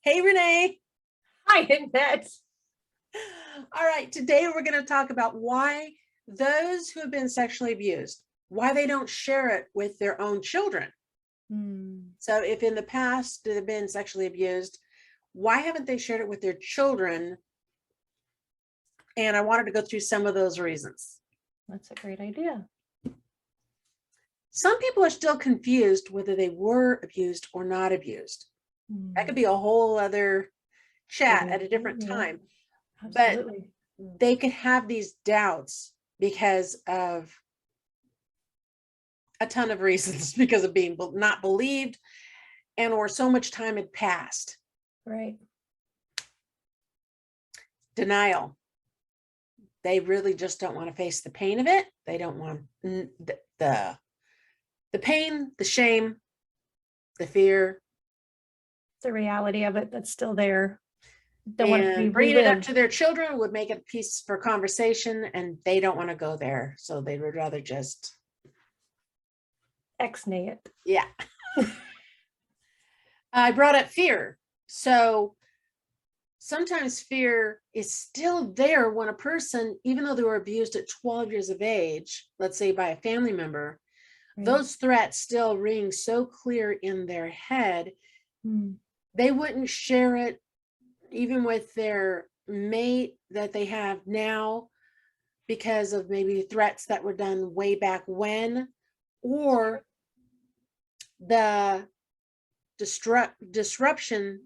Hey, Renee. Hi, Annette. All right, today we're going to talk about why those who have been sexually abused, why they don't share it with their own children. So if in the past they've been sexually abused, why haven't they shared it with their children? And I wanted to go through some of those reasons. That's a great idea. Some people are still confused whether they were abused or not abused. That could be a whole other chat at a different time. Absolutely. But they could have these doubts because of a ton of reasons, because of being not believed and or so much time had passed. Right. Denial. They really just don't want to face the pain of it. They don't want the pain, the shame, the fear. The reality of it that's still there. Don't want it to be bringing it up relived. to their children would make it a piece for conversation, and they don't want to go there. So they would rather just Ex-nay it. Yeah. I brought up fear. So sometimes fear is still there when a person, even though they were abused at 12 years of age, let's say by a family member, those threats still ring so clear in their head. They wouldn't share it even with their mate that they have now because of maybe threats that were done way back when, or the disruption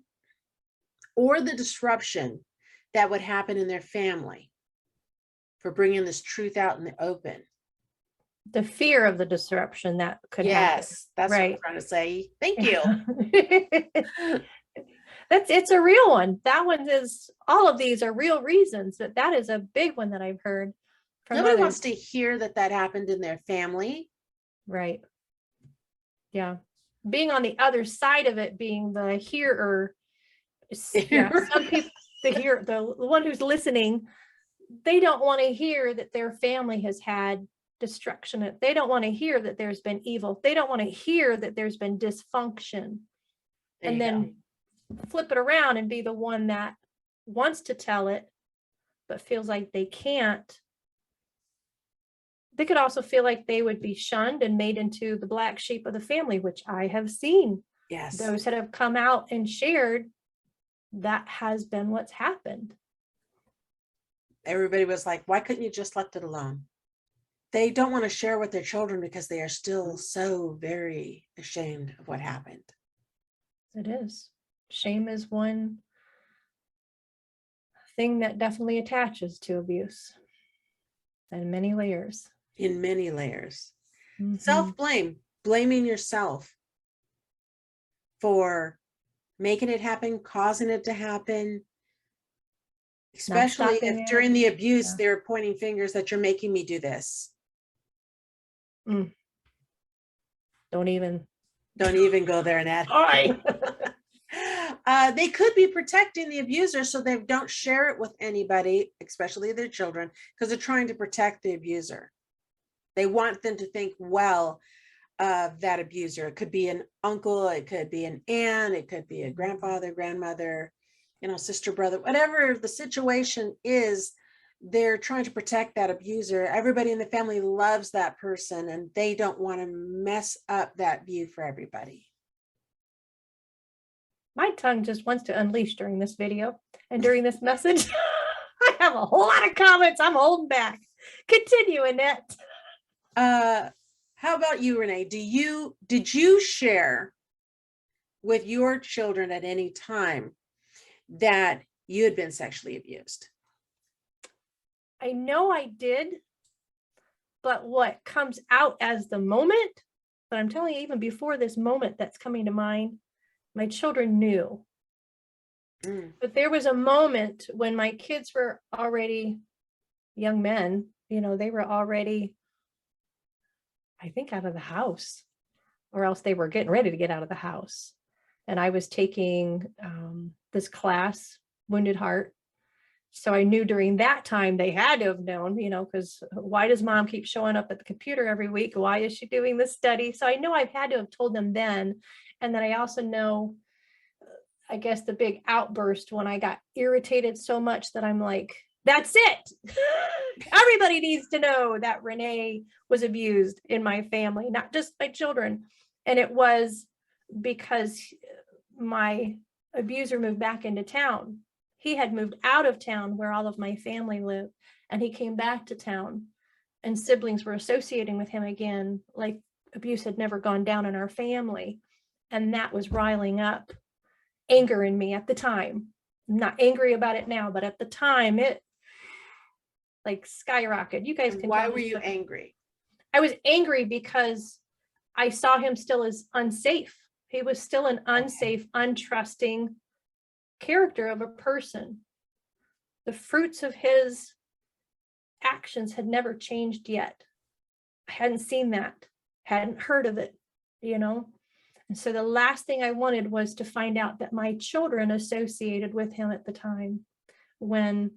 that would happen in their family for bringing this truth out in the open. The fear of the disruption that could happen. Yes, that's what I'm trying to say. Thank you. It's a real one. That one is, all of these are real reasons, but that is a big one that I've heard from Nobody others. wants to hear that happened in their family. Right. Yeah. Being on the other side of it, being the hearer. Yeah. Some people, the one who's listening, they don't want to hear that their family has had destruction. They don't want to hear that there's been evil. They don't want to hear that there's been dysfunction. And then flip it around and be the one that wants to tell it, but feels like they can't. They could also feel like they would be shunned and made into the black sheep of the family, which I have seen. Yes. Those that have come out and shared, that has been what's happened. Everybody was like, why couldn't you just left it alone? They don't want to share with their children because they are still so very ashamed of what happened. It is. Shame is one thing that definitely attaches to abuse in many layers. In many layers. Self-blame, blaming yourself for making it happen, causing it to happen. Especially if during the abuse, they're pointing fingers that you're making me do this. Don't even go there, Annette. All right. They could be protecting the abuser so they don't share it with anybody, especially their children, because they're trying to protect the abuser. They want them to think well of that abuser. It could be an uncle, it could be an aunt, it could be a grandfather, grandmother, sister, brother, whatever the situation is. They're trying to protect that abuser. Everybody in the family loves that person, and they don't want to mess up that view for everybody. My tongue just wants to unleash during this video and during this message. I have a whole lot of comments I'm holding back. Continue, Annette. How about you, Renee? Did you share with your children at any time that you had been sexually abused? I know I did, but what comes out as the moment, but I'm telling you, even before this moment that's coming to mind, my children knew. But there was a moment when my kids were already young men, they were already, I think, out of the house, or else they were getting ready to get out of the house. And I was taking this class, Wounded Heart. So I knew during that time they had to have known, because why does mom keep showing up at the computer every week? Why is she doing this study? So I know I've had to have told them then. And then I also know I guess the big outburst when I got irritated so much that I'm like, that's it. Everybody needs to know that Renee was abused in my family, not just my children. And it was because my abuser moved back into town. He had moved out of town where all of my family lived, and he came back to town, and siblings were associating with him again, like abuse had never gone down in our family. And that was riling up anger in me at the time. I'm not angry about it now, but at the time it like skyrocketed. You guys And can why tell were me you angry? I was angry because I saw him still as unsafe. He was still an unsafe, untrusting character of a person. The fruits of his actions had never changed yet. I hadn't seen that, hadn't heard of it, you know? And so the last thing I wanted was to find out that my children associated with him at the time when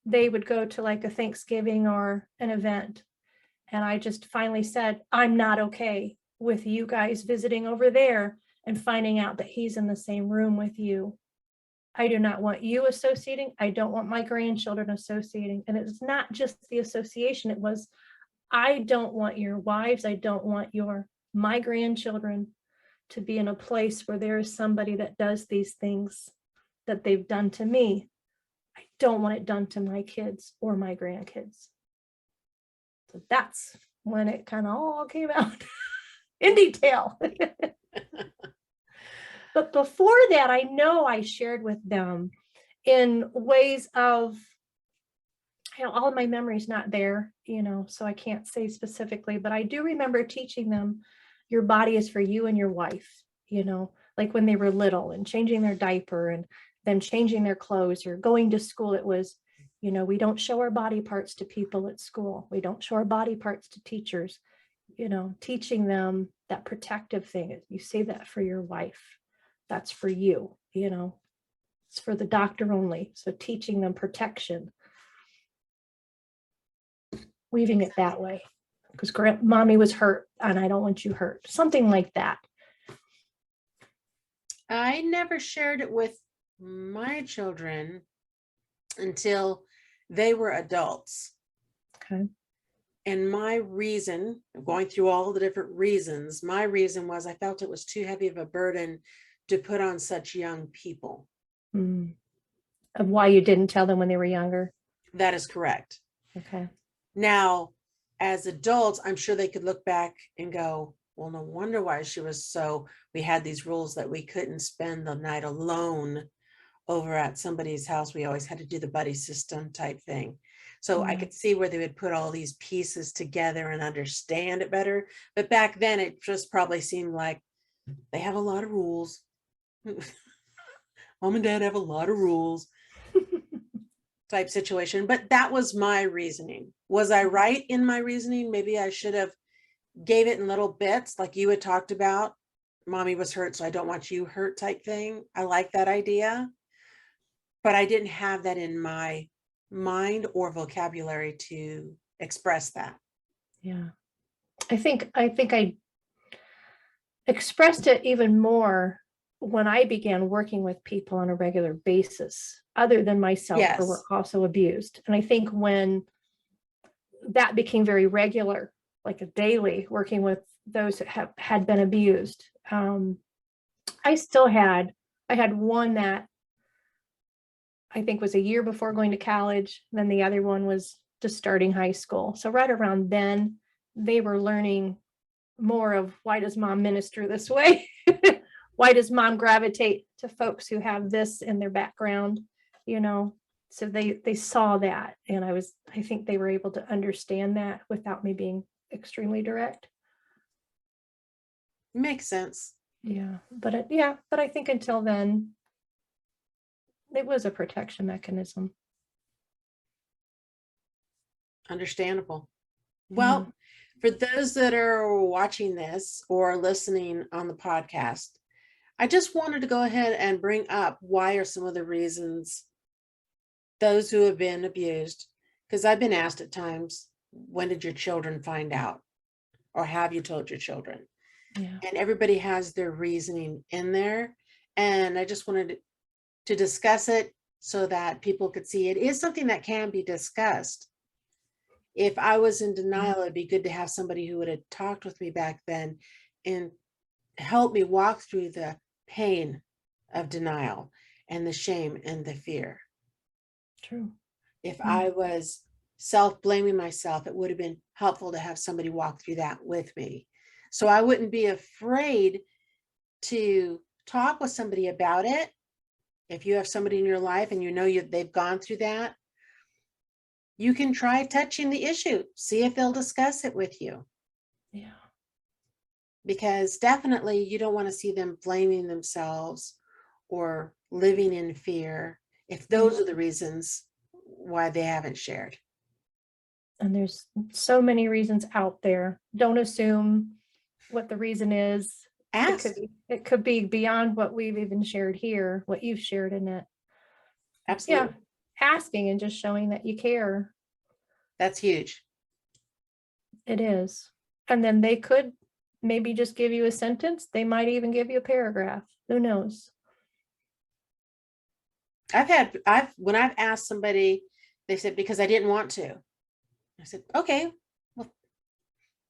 they would go to like a Thanksgiving or an event. And I just finally said, I'm not okay with you guys visiting over there and finding out that he's in the same room with you. I do not want you associating. I don't want my grandchildren associating. And it's not just the association. It was, I don't want your wives. I don't want my grandchildren to be in a place where there is somebody that does these things that they've done to me. I don't want it done to my kids or my grandkids. So that's when it kind of all came out in detail. But before that, I know I shared with them in ways of, all of my memories not there, so I can't say specifically, but I do remember teaching them your body is for you and your wife, like when they were little and changing their diaper and them changing their clothes or going to school. It was, we don't show our body parts to people at school. We don't show our body parts to teachers, teaching them that protective thing. You say that for your wife. That's for you, it's for the doctor only. So teaching them protection, weaving it that way, because mommy was hurt and I don't want you hurt, something like that. I never shared it with my children until they were adults. Okay. And my reason, going through all the different reasons, my reason was I felt it was too heavy of a burden to put on such young people. Of why you didn't tell them when they were younger? That is correct. Okay. Now, as adults, I'm sure they could look back and go, well, no wonder why we had these rules that we couldn't spend the night alone over at somebody's house. We always had to do the buddy system type thing. So I could see where they would put all these pieces together and understand it better. But back then, it just probably seemed like they have a lot of rules. Mom and dad have a lot of rules type situation. But that was my reasoning. Was I right in my reasoning? Maybe I should have gave it in little bits like you had talked about. Mommy was hurt, so I don't want you hurt type thing. I like that idea. But I didn't have that in my mind or vocabulary to express that. Yeah. I think I expressed it even more when I began working with people on a regular basis, other than myself, who were also abused. And I think when that became very regular, like a daily working with those that had been abused, I had one that I think was a year before going to college. Then the other one was just starting high school. So right around then, they were learning more of, why does mom minister this way? Why does mom gravitate to folks who have this in their background? So they saw that. And I think they were able to understand that without me being extremely direct. Makes sense. Yeah. But I think until then, it was a protection mechanism. Understandable. Well, for those that are watching this or listening on the podcast, I just wanted to go ahead and bring up why are some of the reasons those who have been abused, because I've been asked at times, when did your children find out? Or have you told your children? Yeah. And everybody has their reasoning in there. And I just wanted to discuss it so that people could see it is something that can be discussed. If I was in denial, it'd be good to have somebody who would have talked with me back then and help me walk through the pain of denial and the shame and the fear. True. If Yeah. I was self-blaming myself, it would have been helpful to have somebody walk through that with me. So I wouldn't be afraid to talk with somebody about it. If you have somebody in your life and you know they've gone through that, you can try touching the issue, see if they'll discuss it with you. Yeah. Because definitely you don't want to see them blaming themselves or living in fear if those are the reasons why they haven't shared. And there's so many reasons out there. Don't assume what the reason is. Ask. It could be beyond what we've even shared here, what you've shared in it. Absolutely. Yeah. Asking and just showing that you care. That's huge. It is. And then they could maybe just give you a sentence. They might even give you a paragraph. Who knows? When I've asked somebody, they said, because I didn't want to. I said, okay, well,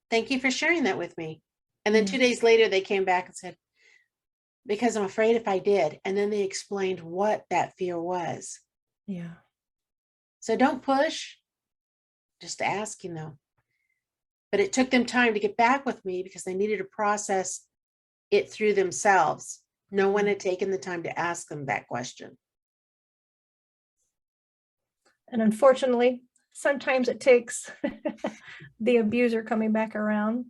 thank you for sharing that with me. And then 2 days later, they came back and said, because I'm afraid if I did. And then they explained what that fear was. Yeah. So don't push, just asking them. But it took them time to get back with me because they needed to process it through themselves. No one had taken the time to ask them that question. And unfortunately, sometimes it takes the abuser coming back around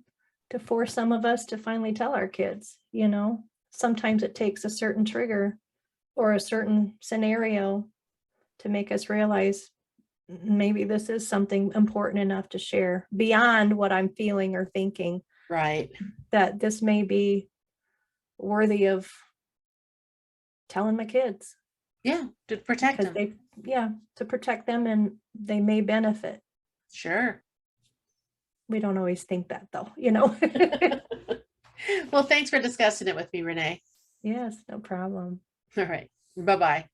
to force some of us to finally tell our kids, sometimes it takes a certain trigger or a certain scenario to make us realize maybe this is something important enough to share beyond what I'm feeling or thinking. Right. That this may be worthy of telling my kids. Yeah, to protect them. To protect them, and they may benefit. Sure. We don't always think that though, Well, thanks for discussing it with me, Renee. Yes, no problem. All right. Bye-bye.